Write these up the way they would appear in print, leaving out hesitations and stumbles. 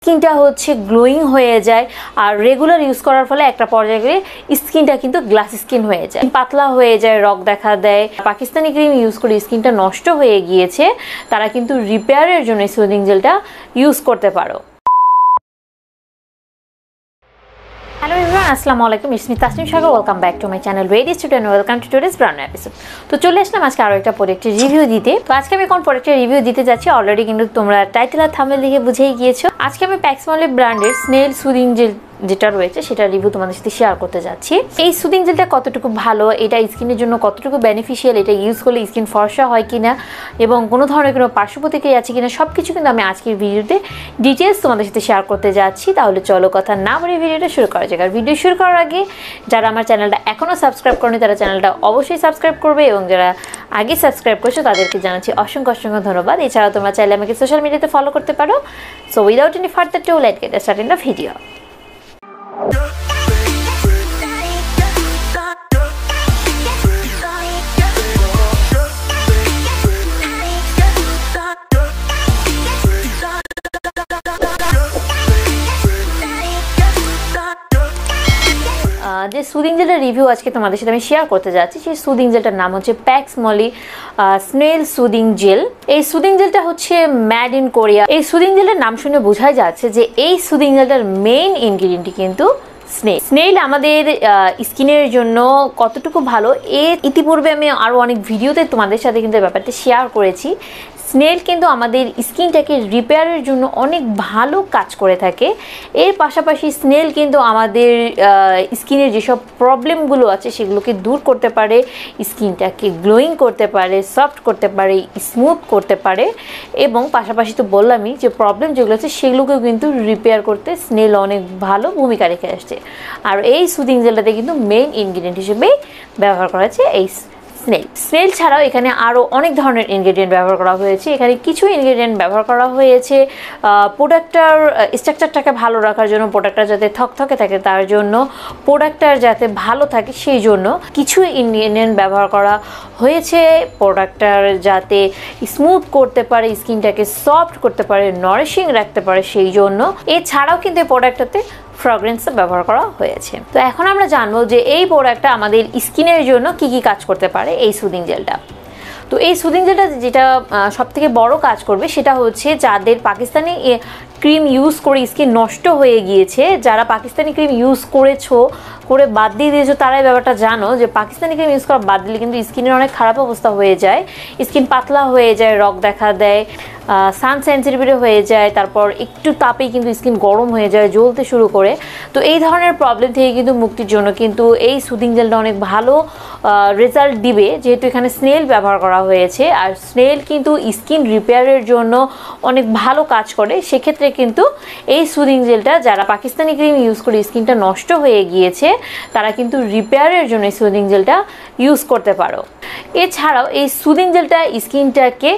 স্কিনটা হচ্ছে গ্লোয়িং হয়ে যায় আর রেগুলার ইউজ করার ফলে একটা পর্যায়ে গিয়ে স্কিনটা কিন্তু গ্লাস স্কিন হয়ে যায়, পাতলা হয়ে যায়, রগ দেখা দেয়। পাকিস্তানি ক্রিম ইউজ করে স্কিনটা নষ্ট হয়ে গিয়েছে, তারা কিন্তু রিপেয়ারের জন্য সুদিং জেলটা ইউজ করতে পারো। হ্যালো এভরিওয়ান, আসসালামু আলাইকুম। It's me Tasnim Sagar. Welcome back to my channel ready student. Welcome to today's brand episode. তো চলে আসলাম আজকে আরও একটা প্রোডাক্টের রিভিউ দিতে। তো আজকে আমি কোন প্রোডাক্টের রিভিউ দিতে যাচ্ছি অলরেডি কিন্তু তোমরা টাইটেল আর থাম্বনেল দেখে বুঝেই গিয়েছো। আজকে আমি প্যাক্স মলি ব্র্যান্ডের স্নেল সুদিং জেল যেটা রয়েছে সেটা রিভিউ তোমাদের সাথে শেয়ার করতে যাচ্ছি। এই সুদিং জেলটা কতটুকু ভালো, এটা স্কিনের জন্য কতটুকু বেনিফিশিয়াল, এটা ইউজ করলে স্কিন ফর্সা হয় কিনা এবং কোনো ধরনের কোনো পার্শ্ব প্রতিক্রিয়া আছে কিনা সব কিছু কিন্তু আমি আজকের ভিডিওতে ডিটেলস তোমাদের সাথে শেয়ার করতে যাচ্ছি। তাহলে চলো কথা না বলে ভিডিওটা শুরু করা যাক। আর ভিডিও শুরু করার আগে যারা আমার চ্যানেলটা এখনও সাবস্ক্রাইব করেনি তারা চ্যানেলটা অবশ্যই সাবস্ক্রাইব করবে এবং যারা আগে সাবস্ক্রাইব করছো তাদেরকে জানাচ্ছি অসংখ্য অসংখ্য ধন্যবাদ। এছাড়াও তোমরা চাইলে আমাকে সোশ্যাল মিডিয়াতে ফলো করতে পারো। So without any further do let's get started in the video. যে সুদিং জেলটার রিভিউ আজকে তোমাদের সাথে আমি শেয়ার করতে যাচ্ছি সেই সুদিং জেলটার নাম হচ্ছে Pax Moly snail soothing gel. এই সুদিং জেলটা হচ্ছে মেড ইন কোরিয়া। এই সুদিং জেলের নাম শুনে বোঝাই যাচ্ছে যে এই সুদিং জেলটার মেইন ইনগ্রিডিয়েন্টই কিন্তু স্নেল। স্নেল আমাদের স্কিনের জন্য কতটুকু ভালো এর ইতিপূর্বে আমি আরও অনেক ভিডিওতে তোমাদের সাথে কিন্তু ব্যাপারটা শেয়ার করেছি। স্নেল কিন্তু আমাদের স্কিনটাকে রিপেয়ারের জন্য অনেক ভালো কাজ করে থাকে। এর পাশাপাশি স্নেল কিন্তু আমাদের স্কিনের যেসব প্রবলেমগুলো আছে সেগুলোকে দূর করতে পারে, স্কিনটাকে গ্লোয়িং করতে পারে, সফট করতে পারে, স্মুথ করতে পারে এবং পাশাপাশি তো বললামই যে প্রবলেম যেগুলো আছে সেগুলোকেও কিন্তু রিপেয়ার করতে স্নেল অনেক ভালো ভূমিকা রেখে আসছে। আর এই সুদিং জেলটাতে কিন্তু মেইন ইনগ্রিডিয়েন্ট হিসেবে ব্যবহার করা হয়েছে এই স্নেল। স্নেল ছাড়াও এখানে আরও অনেক ধরনের ইনগ্রেডিয়েন্ট ব্যবহার করা হয়েছে। এখানে কিছু ইনগ্রেডিয়েন্ট ব্যবহার করা হয়েছে প্রোডাক্টটার স্ট্রাকচারটাকে ভালো রাখার জন্য, প্রোডাক্টটা যাতে থকথকে থাকে তার জন্য, প্রোডাক্টটার যাতে ভালো থাকে সেই জন্য কিছু ইনগ্রেডিয়েন্ট ব্যবহার করা হয়েছে প্রোডাক্টটার যাতে স্মুথ করতে পারে, স্কিনটাকে সফট করতে পারে, নারিশিং রাখতে পারে সেই জন্য। এছাড়াও কিন্তু এই প্রোডাক্টটাতে ফ্রাগ্রেন্স ব্যবহার করা হয়েছে। তো এখন আমরা জানবো যে এই প্রোডাক্টটা আমাদের স্কিনের জন্য কি কি কাজ করতে পারে এই সুদিং জেলটা। তো এই সুদিং জেলটা যেটা সবথেকে বড় কাজ করবে সেটা হচ্ছে যাদের পাকিস্তানি ক্রিম ইউজ করে স্কিন নষ্ট হয়ে গিয়েছে, যারা পাকিস্তানি ক্রিম ইউজ করে বাদ দিয়ে দিয়েছো তারাই ব্যাপারটা জানো যে পাকিস্তানি ক্রিম ইউজ করা বাদ দিলে কিন্তু স্কিনের অনেক খারাপ অবস্থা হয়ে যায়, স্কিন পাতলা হয়ে যায়, রগ দেখা দেয়, সান সেন্সিটিভিটি হয়ে যায়, তারপর একটু তাপেই কিন্তু স্কিন গরম হয়ে যায়, জ্বলতে শুরু করে। তো এই ধরনের প্রবলেম থেকে কিন্তু মুক্তির জন্য কিন্তু এই সুদিং জেলটা অনেক ভালো রেজাল্ট দিবে যেহেতু এখানে স্নেল ব্যবহার করা হয়েছে। আর স্নেল কিন্তু স্কিন রিপেয়ারের জন্য অনেক ভালো কাজ করে। সেক্ষেত্রে কিন্তু এই সুদিং জেলটা যারা পাকিস্তানি ক্রিম ইউজ করে স্কিনটা নষ্ট হয়ে গিয়েছে তারা কিন্তু রিপেয়ারের জন্য এই সুদিং জেলটা ইউজ করতে পারো। এছাড়াও এই সুদিং জেলটা স্কিনটাকে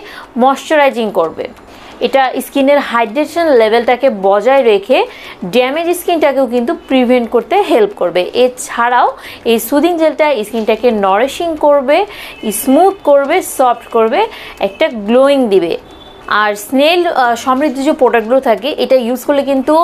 ময়শ্চারাইজিং করবে, এটা স্কিনের হাইড্রেশন লেভেলটাকে বজায় রেখে ড্যামেজ স্কিনটাকেও কিন্তু প্রিভেন্ট করতে হেল্প করবে। এছাড়াও এই সুদিং জেলটা স্কিনটাকে নারিশিং করবে, স্মুথ করবে, সফট করবে, একটা গ্লোয়িং দিবে। আর স্নেল সমৃদ্ধ যে প্রোডাক্টগুলো থাকে এটা ইউজ করলে কিন্তু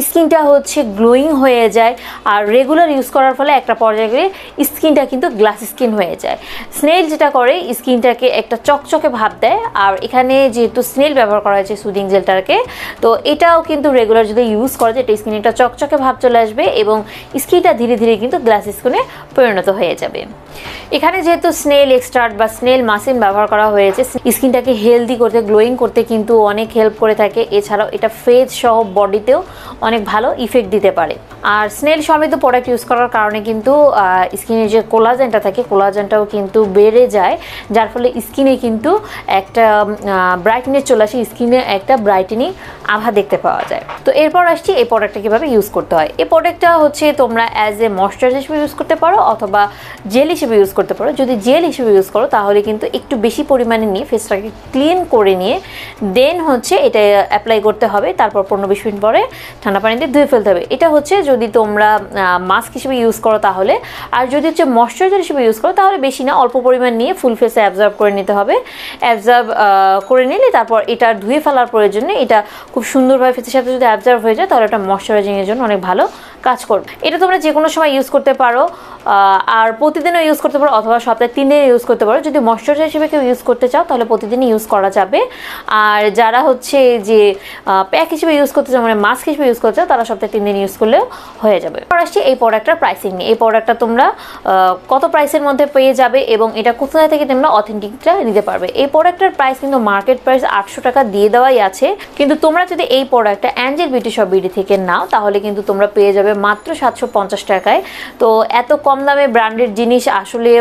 স্কিনটা হচ্ছে গ্লোয়িং হয়ে যায় আর রেগুলার ইউজ করার ফলে একটা পর্যায়ে গিয়ে স্কিনটা কিন্তু গ্লাস স্কিন হয়ে যায়। স্নেল যেটা করে স্কিনটাকে একটা চকচকে ভাব দেয়। আর এখানে যেহেতু স্নেল ব্যবহার করা হয়েছে সুদিং জেলটাকে, তো এটাও কিন্তু রেগুলার যদি ইউজ করা যায় এটা স্কিনে একটা চকচকে ভাব চলে আসবে এবং স্কিনটা ধীরে ধীরে কিন্তু গ্লাস স্কিনে পরিণত হয়ে যাবে। এখানে যেহেতু স্নেল এক্সট্রাক্ট বা স্নেল মাসিন ব্যবহার করা হয়েছে স্কিনটাকে হেলদি করতে, গ্লোয়িং করতে কিন্তু অনেক হেল্প করে থাকে। এছাড়াও এটা ফেস সহ বডিতেও অনেক ভালো ইফেক্ট দিতে পারে। আর স্নেল সমৃদ্ধ প্রোডাক্ট ইউজ করার কারণে কিন্তু স্কিনের যে কোলাজেনটা থাকে কোলাজেনটাও কিন্তু বেড়ে যায়, যার ফলে স্কিনে কিন্তু একটা ব্রাইটনেস চলে আসে, স্কিনে একটা ব্রাইটেনিং আভা দেখতে পাওয়া যায়। তো এরপর আসছি এই প্রোডাক্টটা কীভাবে ইউজ করতে হয়। এই প্রোডাক্টটা হচ্ছে তোমরা অ্যাজ এ ময়শ্চারাইজার হিসেবে ইউজ করতে পারো অথবা জেল হিসেবে ইউজ করতে পারো। যদি জেল হিসেবে ইউজ করো তাহলে কিন্তু একটু বেশি পরিমাণে নিয়ে ফেসটাকে ক্লিন করে নিয়ে নিয়ে দেন হচ্ছে এটা অ্যাপ্লাই করতে হবে। তারপর 15-20 মিনিট পরে ঠান্ডা পানিতে ধুয়ে ফেলতে হবে। এটা হচ্ছে যদি তোমরা মাস্ক হিসেবে ইউজ করো তাহলে, আর যদি হচ্ছে ময়শ্চারাইজার হিসেবে ইউজ করো তাহলে বেশি না, অল্প পরিমাণ নিয়ে ফুল ফেসে অ্যাবজর্ব করে নিতে হবে। অ্যাবজর্ব করে নিলে তারপর এটা ধুয়ে ফেলার প্রয়োজনে এটা খুব সুন্দরভাবে ফেসের সাথে যদি অ্যাবজর্ব হয়ে যায় তাহলে এটা ময়শ্চারাইজিংয়ের জন্য অনেক ভালো কাজ করবে। এটা তোমরা যে কোনো সময় ইউজ করতে পারো, আর প্রতিদিনও ইউজ করতে পারো অথবা সপ্তাহে 3 দিন ইউজ করতে পারো। যদি ময়শ্চারাইজার হিসেবে কেউ ইউজ করতে চাও তাহলে প্রতিদিনই ইউজ করা যাবে। আর যারা হচ্ছে যে প্যাক হিসেবে ইউজ করতে চাও, মানে মাস্ক হিসেবে ইউজ করতে চাও, তারা সপ্তাহে 3 দিন ইউজ করলেও হয়ে যাবে। এবার আসছি এই প্রোডাক্টটার প্রাইসিং নিয়ে। এই প্রোডাক্টটা তোমরা কত প্রাইসের মধ্যে পেয়ে যাবে এবং এটা কোথায় থেকে তোমরা অথেন্টিকটা নিতে পারবে। এই প্রোডাক্টের প্রাইস কিন্তু মার্কেট প্রাইস 800 টাকা দিয়ে দেওয়াই আছে, কিন্তু তোমরা যদি এই প্রোডাক্টটা অ্যাঞ্জেল বিউটি শপ বিডি থেকে নাও তাহলে কিন্তু তোমরা পেয়ে যাবে মাত্র 750 টাকায়। তো এত কম দামে ব্র্যান্ডেড জিনিস আসলে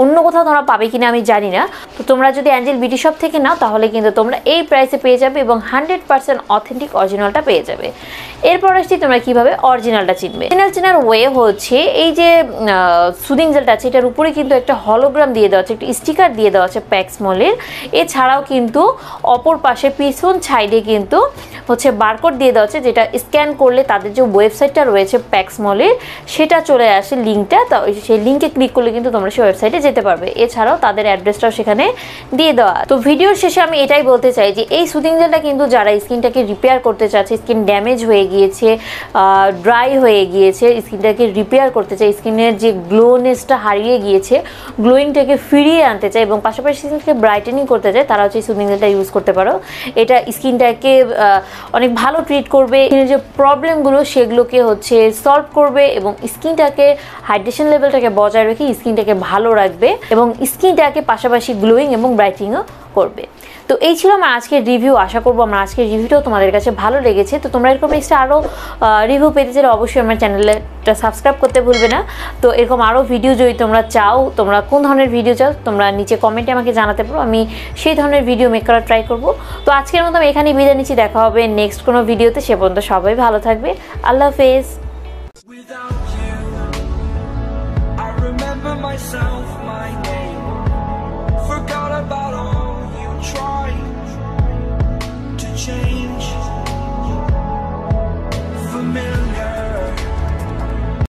অন্য কোথাও তোমরা পাবে কিনা আমি জানি না। তো তোমরা যদি অ্যাঞ্জেল বিউটি শপ থেকে নাও তাহলে কিন্তু তোমরা এই প্রাইসে পেয়ে যাবে এবং 100% অথেন্টিক অরিজিনালটা পেয়ে যাবে। এরপর আসছি তোমরা কিভাবে অরিজিনালটা চিনবে। অরিজিনাল চেনার ওয়ে হচ্ছে এই যে সুদিং জেলটা আছে এটার উপরে কিন্তু একটা হলোগ্রাম দিয়ে দেওয়া আছে, একটা স্টিকার দিয়ে দেওয়া আছে প্যাক্স মলের। এছাড়াও কিন্তু অপর পাশে পিছন সাইডে কিন্তু হচ্ছে বারকোড দিয়ে দেওয়া আছে, যেটা স্ক্যান করলে তাদের যে ওয়েবসাইটটা রয়েছে প্যাক্স মলের সেটা চলে আসে লিঙ্কটা। তো সেই লিঙ্কে ক্লিক করলে কিন্তু তোমরা সেই ওয়েবসাইটে যেতে পারবে। এছাড়াও তাদের অ্যাড্রেসটাও সেখানে দিয়ে দেওয়া। তো ভিডিওর শেষে আমি এটাই বলতে চাই যে এই সুদিং জেলটা কিন্তু যারা স্কিনটাকে রিপেয়ার করতে চাচ্ছে, স্কিন ড্যামেজ হয়ে গিয়েছে, ড্রাই হয়ে গিয়েছে, স্কিনটাকে রিপেয়ার করতে চায়, স্কিনের যে গ্লোনেসটা হারিয়ে গিয়েছে গ্লোয়িংটাকে ফিরিয়ে আনতে চায় এবং পাশাপাশি স্কিনকে ব্রাইটেনিং করতে চায়, তারা হচ্ছে সুদিং জেলটা ইউজ করতে পারো। এটা স্কিনটাকে অনেক ভালো ট্রিট করবে, স্কিনের যে প্রবলেমগুলো সেগুলোকে হচ্ছে সলভ করবে এবং স্কিনটাকে হাইড্রেশন লেভেলটাকে বজায় রেখে স্কিনটাকে ভালো রাখবে এবং স্কিনটাকে পাশাপাশি গ্লোয়িং এবং ব্রাইটিংও করবে। তো এই ছিল আমার আজকের রিভিউ। আশা করবো আমার আজকের রিভিউটাও তোমাদের কাছে ভালো লেগেছে। তো তোমরা এরকম এক্সট্রা আরও রিভিউ পেতে চাইলে অবশ্যই আমার চ্যানেলটা সাবস্ক্রাইব করতে ভুলবে না। তো এরকম আরও ভিডিও যদি তোমরা চাও, তোমরা কোন ধরনের ভিডিও চাও তোমরা নিচে কমেন্টে আমাকে জানাতে পারো, আমি সেই ধরনের ভিডিও মেক করার ট্রাই করবো। তো আজকের মতো আমি এখানেই বিদায় নিচ্ছি, দেখা হবে নেক্সট কোনো ভিডিওতে। সে পর্যন্ত সবাই ভালো থাকবে। আল্লাহ হাফেজ। Myself, my name.